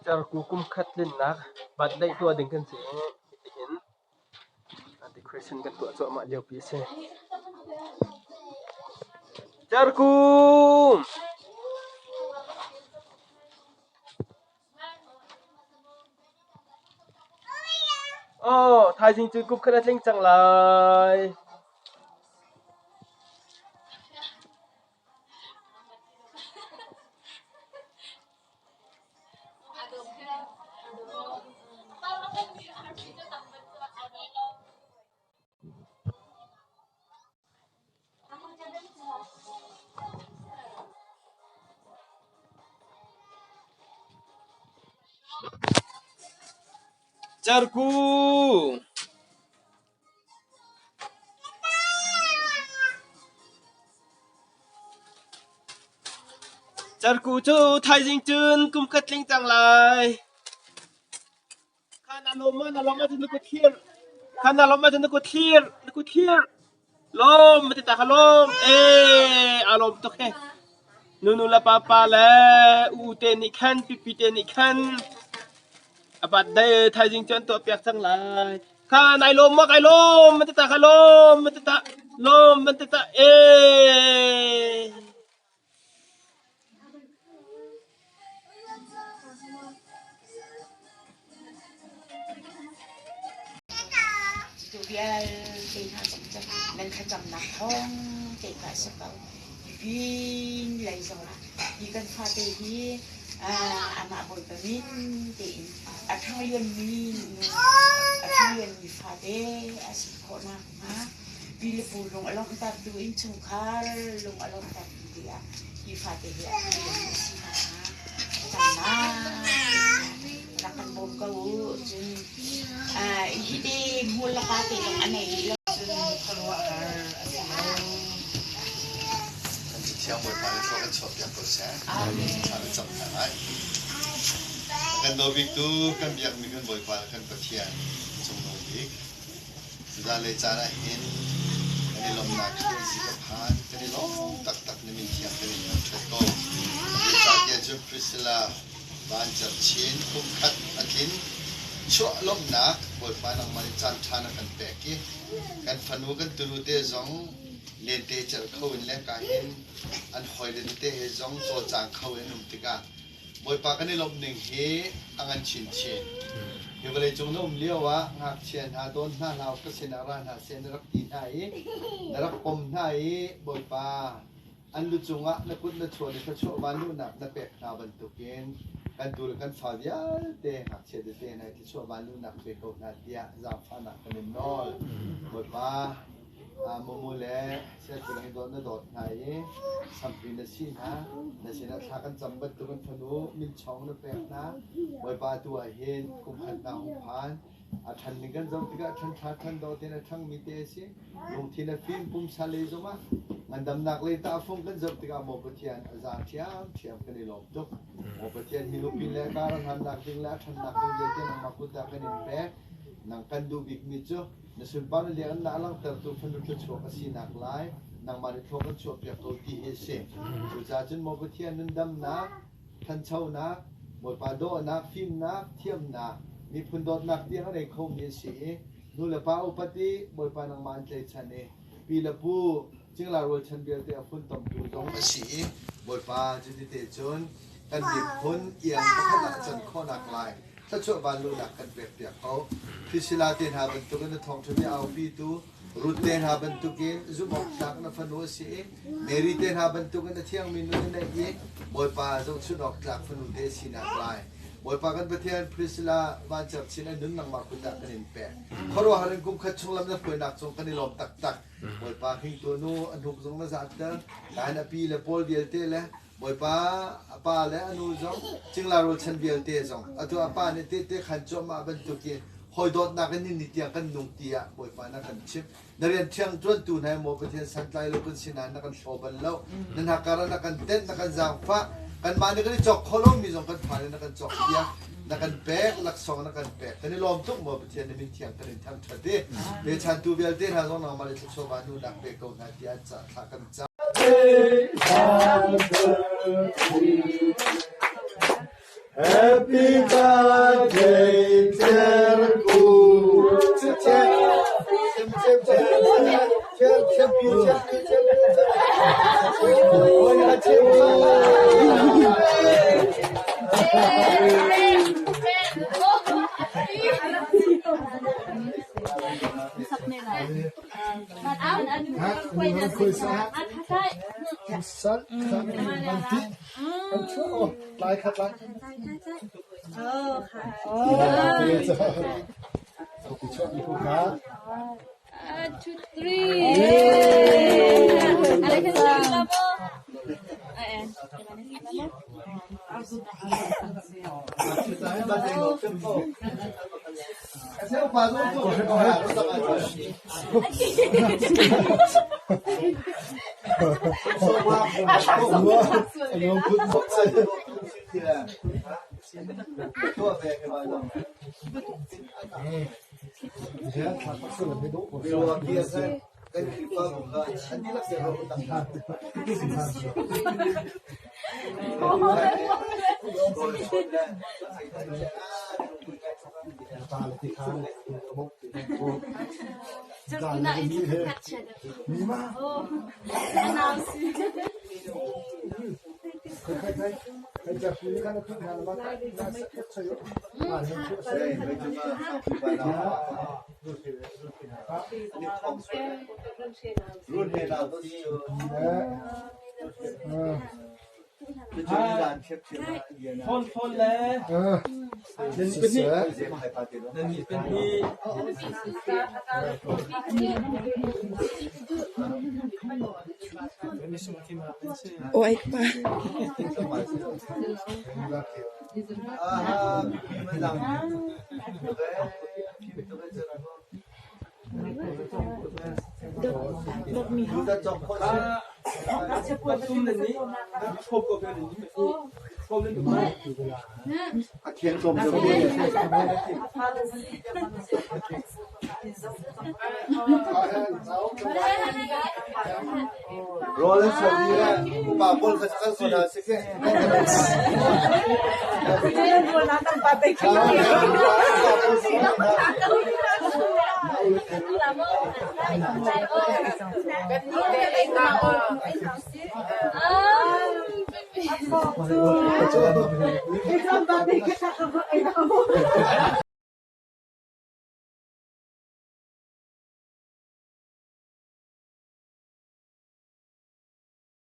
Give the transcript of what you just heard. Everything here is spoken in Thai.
jar ku kum khatlin nak bat dai tua ding kan se in anti question kan tua cho ma leo pi se jar ku thai jing chu kum khatling chang lai jar ku chu thai jing chun kum khatling chang lai khana loma chu ku thier khana loma chu ku thier lom mati ta khalom alom to khe nunu la papa le u te ni khan pipi te ni khan abat dai thai jing chun to piak chang lai khan ai lom mati ta khalom mati ta lom mati ta biar tinggal saja dan kacang nakong tinggal sebab bin lagi seorang ikan fatih anak boy pemin ting atau yang mi fatih asik kona bila pulung along tak duin cungkar lung along tak dia di fatih ya karena akan bom kau jun ini mula kati ng anay lang kalwa har asilo kan siya mo pa ito kan chop ya ko sa kan chop na ai kan dobik tu kan biak mi kan boy pa kan patian chung dobik sudah le cara hin kan lom na ki si ka phan kan lom tak tak ni min siang kan ni to ni sa dia ju prisila ban chap chin kum khat akinชั่วลมหนักบทปานังมันจันทานักันแปกีกันฟันูกันตุลุเตจงเลนเตเจอเข้าอินและกาเห็นอันหอยเลนเตเฮจงโซจางเข้าอินนุ่มติกาบทปากันนี่ลมหนึ่งเฮอังันชินเชนอยู่กันเลยจงนุ่มเลี้ยววะหักเชียนหาโดนหน้าเราก็เสนาราหาเสนรักตีนหายนรักปมหายบทปาอันลุจงะนักกุศลชวนนักชั่วบานุนักนักเป็ดนาบรรทุกเกณฑ์กันดูกันฝ่ายเตะหักเชดเตะในที่ชั่วบานุนักเป็ดเขาหน้าเดียจามฟ้านักกันนอลบทว่ามูเล่เชื่อตัวเองโดนโดดไหนสัมผัสสินะในสิ่งนั้นถ้ากันจำบัดตัวกันพนุมินช่องนักเป็ดนะบทว่าตัวเห็นกุมขันนาหุพานทันนี้กันจำติกาทันโดดในทั้งมิเตสิลงที่ในฟิล์มปุ่มชาเลจมามันดำหนักเลยตาฟงกันจำติกาโมกเทียนอาจารย์เทียมกันในหลบจบโมกเทียนฮิโรปินและการทันหนักจริงแล้วทันหนักจริงเดียวกันมาคุตากันในแปะนังกันดูบิกมิจฉในส่วนบ้านเลี้ยงน่าลังเติบโตพันธุ์จะชั่วกันสีหนักหลายนังมาในทั่วกันชั่วเปียกตัวที่เอเซ่สุจาจนโมกเทียนนั้นดำหนักทันเช่าหนักหมดปาโดหนักฟิล์มหนักเทียมหนักมีพื้นโดดหนักเดียวในคงมีสีนู่นแหละป้าอุปติบทปานังมันใจฉันเองปีละผู้จึงเราโรยชันเบียร์เตียฝุ่นต่ำดูตรงสีบทปาจุดเตจนกันดิบพ้นเอียงพระขณะจันข้อหนักลายถ้าช่วยบรรลุหนักกันเปียกเขาพิศิลาเตียนหาบรรทุกันทองชนิดเอาปีตูรุดเตียนหาบรรทุกินจุบออกจากนัฟนวสีเมริเตียนหาบรรทุกันเที่ยงมินุนในยี่บทปาจงชุดออกจากฟนุเตสีหนักลายบทปากันประเทศพิศิลาบ้านจับชินนุนนังมาคุดากันinแปะเขารู้หาเรื่องกุมขัดชงลำนับเปิดหนักชงกันในลมตักบทปาหิงตัวนู้อันถูกทรงมาจัดเตอร์การอภิเลปอลเบียเตเลยบทปาป้าและอนุจงจึงลาโรชันเบียเตจงอัตัวป้าเนี่ยเตขันจอมมาบรรทุกินหอยโดดนักกันนิดเดียวกันนุ่งเตียบทปานักกันชิมนักเรียนเชียงจวนตูนให้โมประเทศสันไลโลกันสินานักกันโชบันเล่านันหักการนักกันเต้นนักกันจางฟ้า กันมาเนี่ยก็ได้จอกโคลมมีสองกันผ่านเลยนะกันจอกเดียนักกันแบกหลักสองนักกันแบกกันนี่ล้อมทุกหมดเทียนมีเทียงกันทำชัดเด้เดี๋ยวชันตูเบลเดนหาส่งน้องมาเลยทุกชาวบ้านดูนักเบกตัวนั้นที่อาจจะทักกันจ้า Happy birthday dearกูเช็Two, three. Ada yang salah po. Kasi ang bago ito, ano sa kanya? Yung good box sa'yo. Ito ang kaya kaya Pero ang kiyasan, kayo ipa mo ka, hindi lang siya ako tangkat. Phone le. Nên bên đi. Nên bên đi. Ôi ba. Zoom lên đi. Khốp có cái gì? Khốp lên được không? Khiến không được đi. Rồi lên sổ đi ra. Bà buồn khá chắc sổ nào sẽ kê.